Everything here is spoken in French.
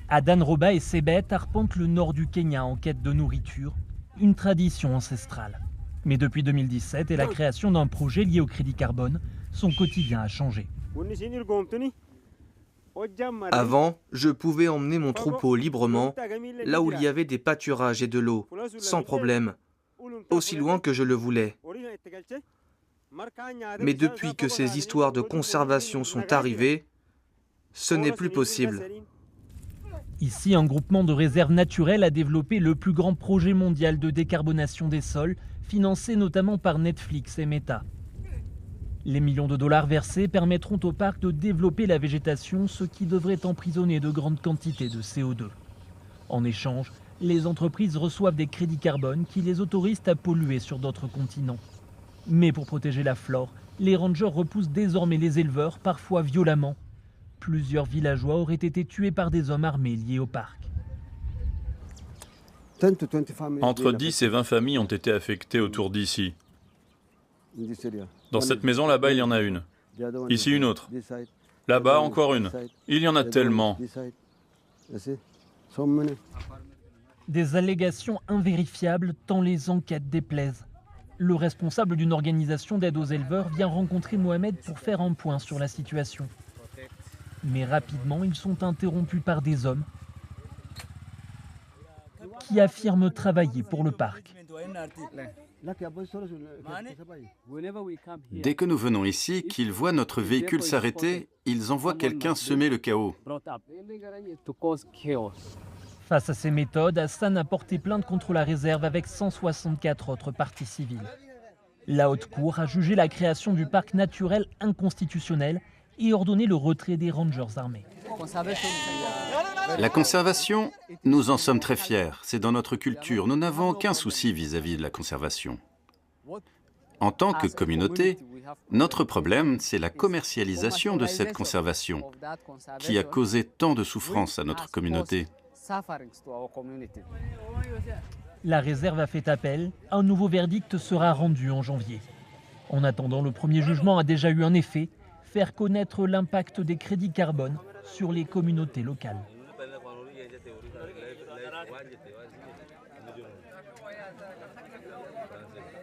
Adan Roba et ses bêtes arpentent le nord du Kenya en quête de nourriture, une tradition ancestrale. Mais depuis 2017 et la création d'un projet lié au crédit carbone, son quotidien a changé. Avant, je pouvais emmener mon troupeau librement, là où il y avait des pâturages et de l'eau, sans problème, aussi loin que je le voulais. Mais depuis que ces histoires de conservation sont arrivées, ce n'est plus possible. Ici, un groupement de réserves naturelles a développé le plus grand projet mondial de décarbonation des sols, financé notamment par Netflix et Meta. Les millions de dollars versés permettront au parc de développer la végétation, ce qui devrait emprisonner de grandes quantités de CO2. En échange, les entreprises reçoivent des crédits carbone qui les autorisent à polluer sur d'autres continents. Mais pour protéger la flore, les rangers repoussent désormais les éleveurs, parfois violemment. Plusieurs villageois auraient été tués par des hommes armés liés au parc. Entre 10 et 20 familles ont été affectées autour d'ici. Dans cette maison là-bas, il y en a une. Ici, une autre. Là-bas, encore une. Il y en a tellement. Des allégations invérifiables tant les enquêtes déplaisent. Le responsable d'une organisation d'aide aux éleveurs vient rencontrer Mohamed pour faire un point sur la situation. Mais rapidement, ils sont interrompus par des hommes qui affirment travailler pour le parc. Dès que nous venons ici, qu'ils voient notre véhicule s'arrêter, ils envoient quelqu'un semer le chaos. Face à ces méthodes, Hassan a porté plainte contre la réserve avec 164 autres parties civiles. La Haute Cour a jugé la création du parc naturel inconstitutionnelle et ordonné le retrait des rangers armés. La conservation, nous en sommes très fiers. C'est dans notre culture. Nous n'avons aucun souci vis-à-vis de la conservation. En tant que communauté, notre problème, c'est la commercialisation de cette conservation qui a causé tant de souffrance à notre communauté. La réserve a fait appel. Un nouveau verdict sera rendu en janvier. En attendant, le premier jugement a déjà eu un effet, faire connaître l'impact des crédits carbone sur les communautés locales.